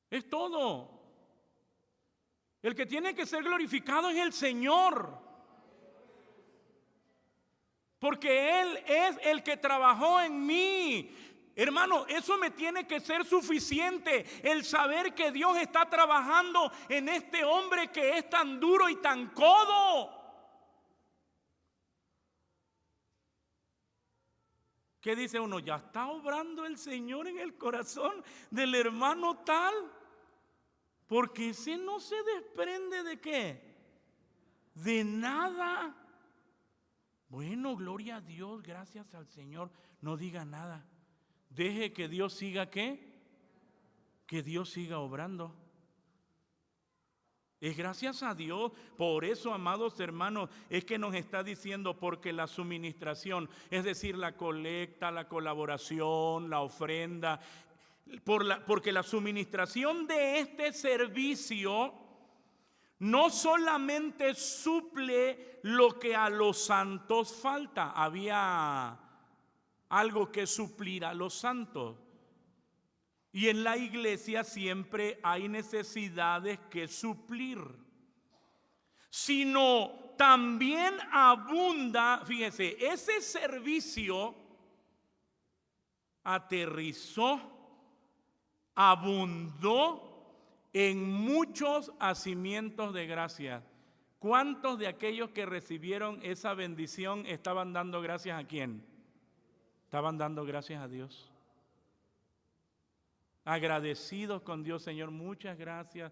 Es todo. El que tiene que ser glorificado es el Señor. Porque Él es el que trabajó en mí. Hermano, eso me tiene que ser suficiente, el saber que Dios está trabajando en este hombre que es tan duro y tan codo. ¿Qué dice uno? Ya está obrando el Señor en el corazón del hermano tal, porque ese no se desprende de ¿qué? De nada. Bueno, gloria a Dios, gracias al Señor, no diga nada. Deje que Dios siga ¿qué? Que Dios siga obrando. Es gracias a Dios. Por eso, amados hermanos, es que nos está diciendo, porque la suministración, es decir, la colecta, la colaboración, la ofrenda, porque la suministración de este servicio no solamente suple lo que a los santos falta. Había algo que suplir a los santos. Y en la iglesia siempre hay necesidades que suplir. Sino también abunda, fíjese, ese servicio aterrizó, abundó en muchos hacimientos de gracia. ¿Cuántos de aquellos que recibieron esa bendición estaban dando gracias a quién? Estaban dando gracias a Dios. Agradecidos con Dios, Señor, muchas gracias,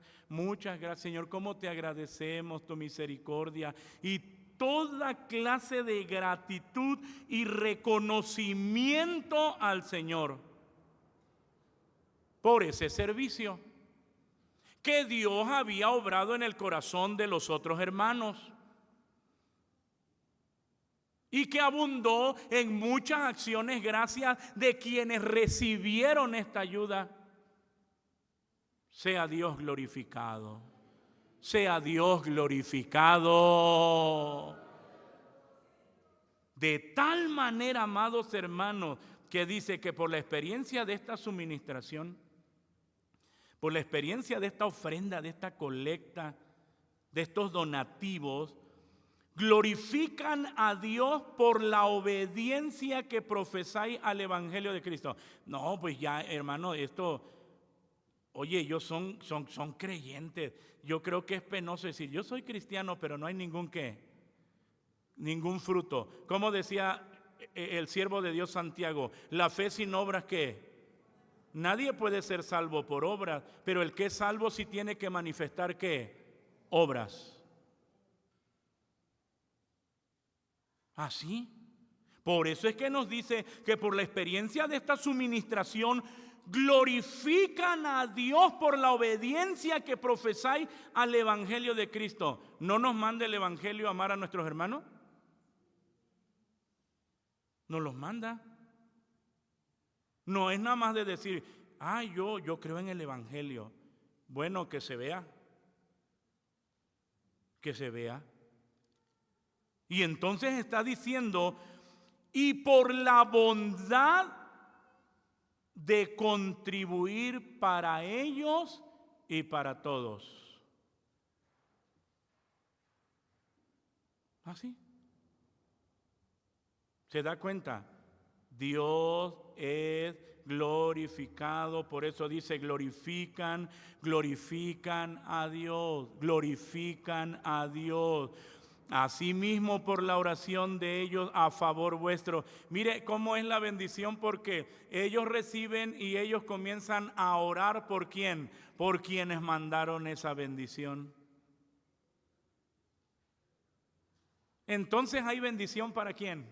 Señor, cómo te agradecemos tu misericordia y toda clase de gratitud y reconocimiento al Señor por ese servicio que Dios había obrado en el corazón de los otros hermanos y que abundó en muchas acciones gracias de quienes recibieron esta ayuda. Sea Dios glorificado. Sea Dios glorificado. De tal manera, amados hermanos, que dice que por la experiencia de esta suministración, por la experiencia de esta ofrenda, de esta colecta, de estos donativos, glorifican a Dios por la obediencia que profesáis al Evangelio de Cristo. No, pues ya, hermano, esto... Oye, ellos son creyentes. Yo creo que es penoso decir, yo soy cristiano, pero no hay ningún fruto. Como decía el siervo de Dios Santiago, la fe sin obras, ¿qué? Nadie puede ser salvo por obras, pero el que es salvo sí tiene que manifestar ¿qué? Obras. ¿Así? Por eso es que nos dice que por la experiencia de esta suministración glorifican a Dios por la obediencia que profesáis al Evangelio de Cristo. ¿No nos manda el Evangelio a amar a nuestros hermanos? Nos los manda. No es nada más de decir, yo creo en el Evangelio. Bueno, que se vea. Que se vea. Y entonces está diciendo, y por la bondad de contribuir para ellos y para todos. ¿Así? ¿Se da cuenta? Dios es glorificado, por eso dice glorifican a Dios, glorifican a Dios. Asimismo por la oración de ellos a favor vuestro. Mire cómo es la bendición, porque ellos reciben y ellos comienzan a orar ¿por quién? Por quienes mandaron esa bendición. Entonces hay bendición ¿para quién?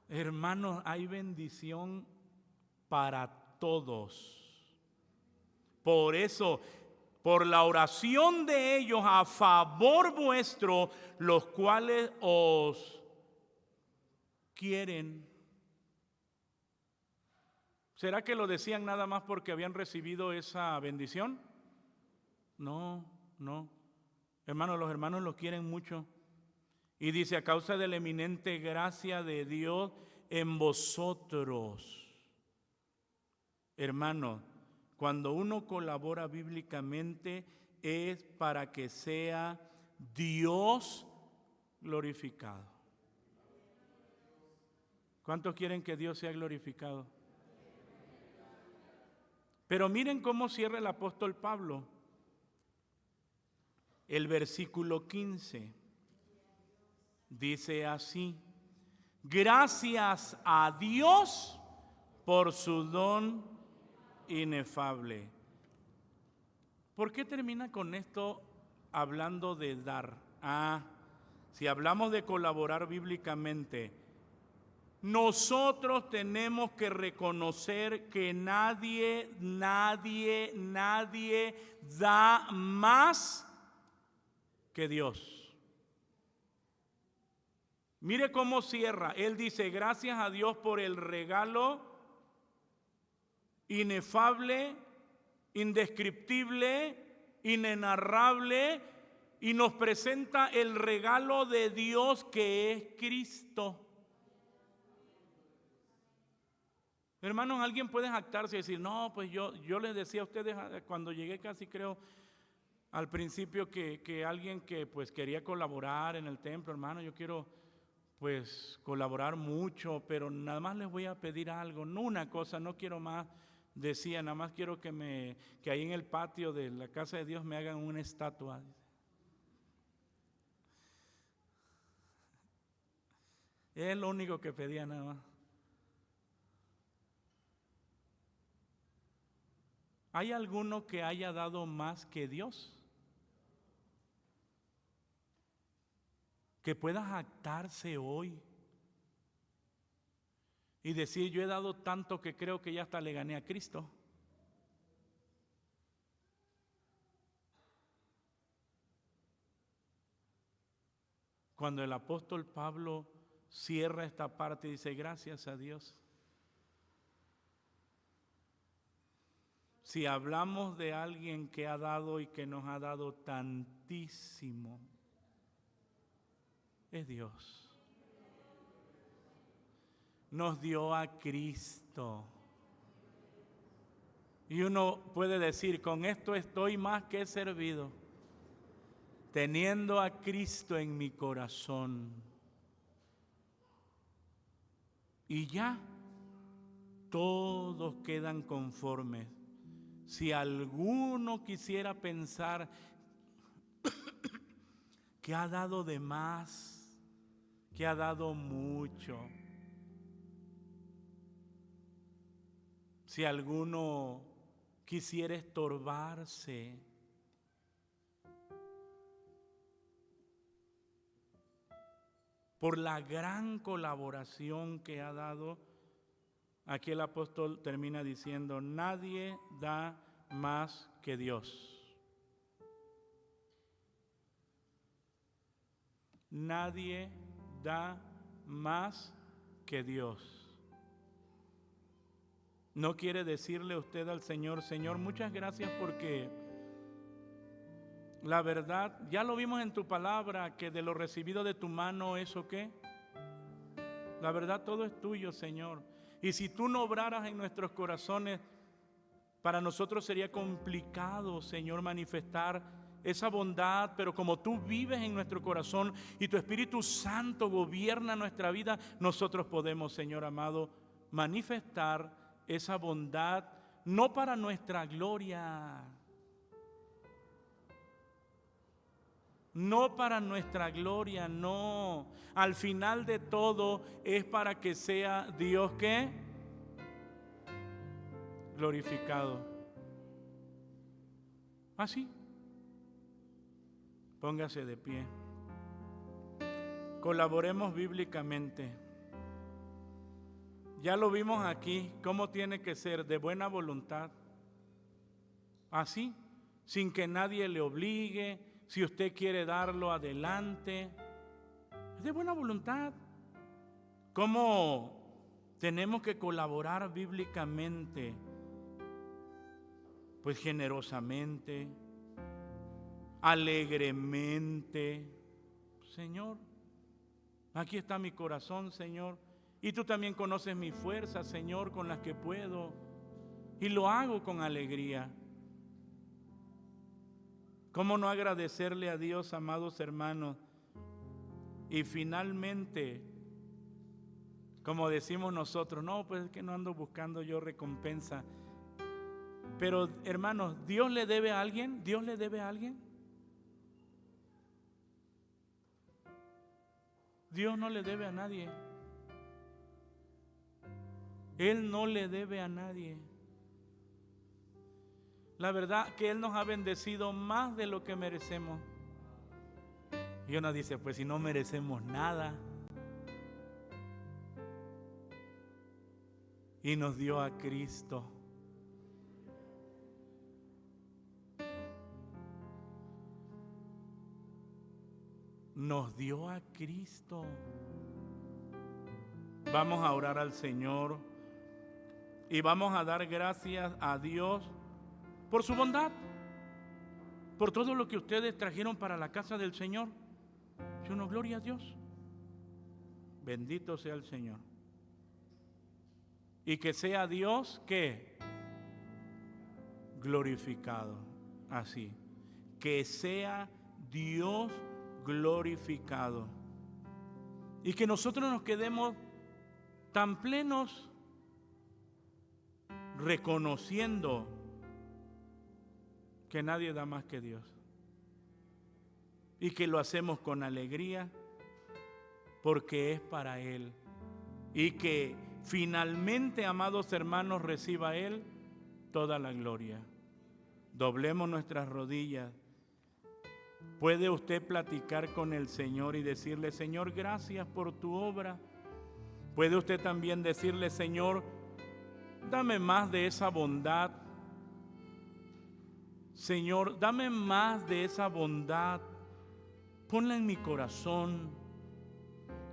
Hermanos, hay bendición para todos. Por eso, por la oración de ellos a favor vuestro, los cuales os quieren. ¿Será que lo decían nada más porque habían recibido esa bendición? No. Hermanos, los hermanos los quieren mucho. Y dice, a causa de la eminente gracia de Dios en vosotros. Hermanos, cuando uno colabora bíblicamente es para que sea Dios glorificado. ¿Cuántos quieren que Dios sea glorificado? Pero miren cómo cierra el apóstol Pablo. El versículo 15 dice así: gracias a Dios por su don inefable. ¿Por qué termina con esto hablando de dar? Si hablamos de colaborar bíblicamente, nosotros tenemos que reconocer que nadie da más que Dios. Mire cómo cierra. Él dice, gracias a Dios por el regalo inefable, indescriptible, inenarrable, y nos presenta el regalo de Dios que es Cristo. Hermanos, alguien puede jactarse y decir, no, pues yo les decía a ustedes cuando llegué casi creo al principio que alguien que pues quería colaborar en el templo, hermano, yo quiero pues colaborar mucho, pero nada más les voy a pedir algo, no una cosa, no quiero más. Decía, nada más quiero que ahí en el patio de la casa de Dios me hagan una estatua. Es lo único que pedía nada más. ¿Hay alguno que haya dado más que Dios? Que pueda jactarse hoy y decir, yo he dado tanto que creo que ya hasta le gané a Cristo. Cuando el apóstol Pablo cierra esta parte y dice, gracias a Dios. Si hablamos de alguien que ha dado y que nos ha dado tantísimo, es Dios. Nos dio a Cristo. Y uno puede decir, con esto estoy más que servido, teniendo a Cristo en mi corazón. Y ya, todos quedan conformes. Si alguno quisiera pensar que ha dado de más, que ha dado mucho, si alguno quisiera estorbarse, por la gran colaboración que ha dado, aquí el apóstol termina diciendo, nadie da más que Dios. Nadie da más que Dios. No quiere decirle usted al Señor, Señor, muchas gracias porque la verdad, ya lo vimos en tu palabra, que de lo recibido de tu mano, ¿eso qué? La verdad, todo es tuyo, Señor. Y si tú no obraras en nuestros corazones, para nosotros sería complicado, Señor, manifestar esa bondad, pero como tú vives en nuestro corazón y tu Espíritu Santo gobierna nuestra vida, nosotros podemos, Señor amado, manifestar esa bondad, no para nuestra gloria, no para nuestra gloria, no. Al final de todo es para que sea Dios que glorificado. Así. Póngase de pie. Colaboremos bíblicamente. Ya lo vimos aquí, cómo tiene que ser, de buena voluntad. Así, sin que nadie le obligue. Si usted quiere darlo, adelante. Es de buena voluntad. ¿Cómo tenemos que colaborar bíblicamente? Pues generosamente, alegremente. Señor, aquí está mi corazón, Señor. Y tú también conoces mis fuerzas, Señor, con las que puedo. Y lo hago con alegría. ¿Cómo no agradecerle a Dios, amados hermanos? Y finalmente, como decimos nosotros, no, pues es que no ando buscando yo recompensa. Pero hermanos, ¿Dios le debe a alguien? ¿Dios le debe a alguien? Dios no le debe a nadie. Él no le debe a nadie. La verdad que Él nos ha bendecido más de lo que merecemos. Y uno dice, pues si no merecemos nada. Y nos dio a Cristo. Nos dio a Cristo. Vamos a orar al Señor y vamos a dar gracias a Dios por su bondad, por todo lo que ustedes trajeron para la casa del Señor. Y uno, gloria a Dios. Bendito sea el Señor. Y que sea Dios que glorificado. Así. Que sea Dios glorificado. Y que nosotros nos quedemos tan plenos reconociendo que nadie da más que Dios. Y que lo hacemos con alegría porque es para Él. Y que finalmente, amados hermanos, reciba Él toda la gloria. Doblemos nuestras rodillas. ¿Puede usted platicar con el Señor y decirle, Señor, gracias por tu obra? ¿Puede usted también decirle, Señor, dame más de esa bondad? Señor, dame más de esa bondad. Ponla en mi corazón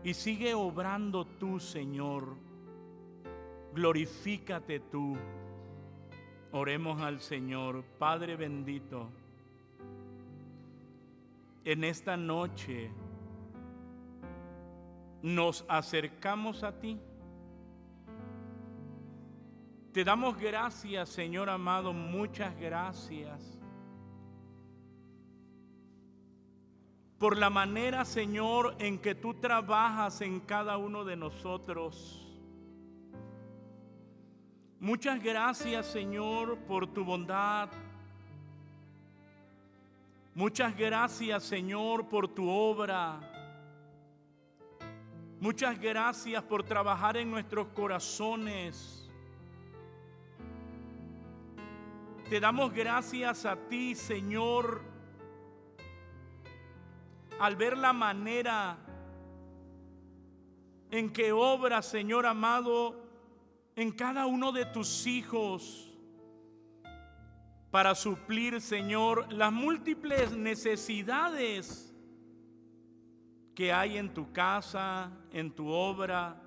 y sigue obrando tú, Señor. Glorifícate tú. Oremos al Señor. Padre bendito, en esta noche nos acercamos a ti. Te damos gracias, Señor amado, muchas gracias por la manera, Señor, en que tú trabajas en cada uno de nosotros. Muchas gracias, Señor, por tu bondad. Muchas gracias, Señor, por tu obra. Muchas gracias por trabajar en nuestros corazones. Te damos gracias a ti, Señor, al ver la manera en que obras, Señor amado, en cada uno de tus hijos para suplir, Señor, las múltiples necesidades que hay en tu casa, en tu obra.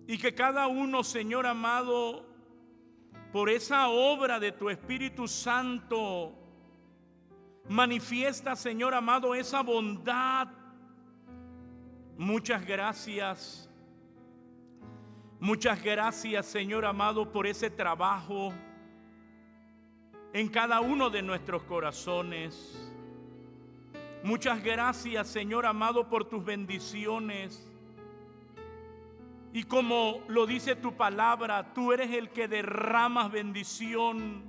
Y que cada uno, Señor amado, por esa obra de tu Espíritu Santo, Manifiesta, Señor amado, esa bondad. Muchas gracias. Muchas gracias, Señor amado, por ese trabajo en cada uno de nuestros corazones. Muchas gracias, Señor amado, por tus bendiciones. Y como lo dice tu palabra, tú eres el que derramas bendición.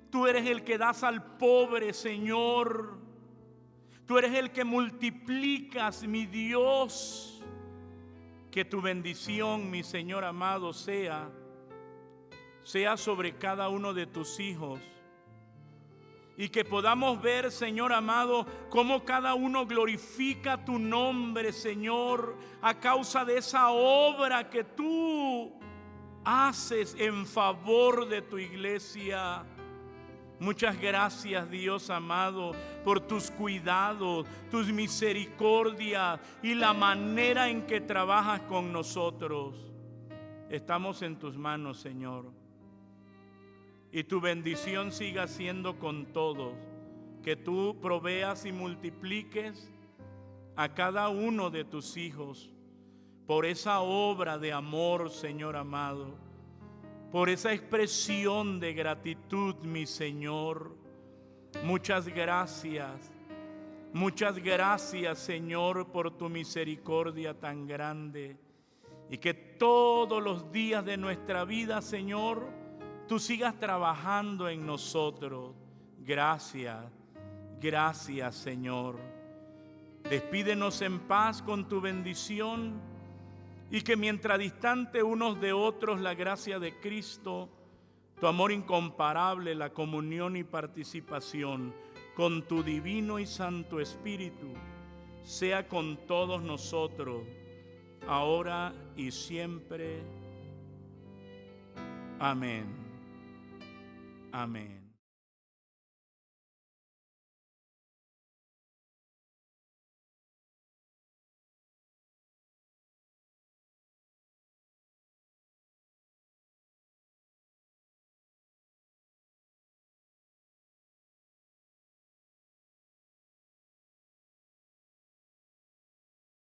Tú eres el que das al pobre, Señor. Tú eres el que multiplicas, mi Dios. Que tu bendición, mi Señor amado, sea sobre cada uno de tus hijos. Y que podamos ver, Señor amado, cómo cada uno glorifica tu nombre, Señor, a causa de esa obra que tú haces en favor de tu iglesia. Muchas gracias, Dios amado, por tus cuidados, tus misericordias y la manera en que trabajas con nosotros. Estamos en tus manos, Señor. Y tu bendición siga siendo con todos. Que tú proveas y multipliques a cada uno de tus hijos por esa obra de amor, Señor amado. Por esa expresión de gratitud, mi Señor. Muchas gracias. Muchas gracias, Señor, por tu misericordia tan grande. Y que todos los días de nuestra vida, Señor, tú sigas trabajando en nosotros. Gracias. Gracias, Señor. Despídenos en paz con tu bendición. Y que mientras distante unos de otros la gracia de Cristo, tu amor incomparable, la comunión y participación con tu divino y santo Espíritu, sea con todos nosotros, ahora y siempre. Amén. Amén.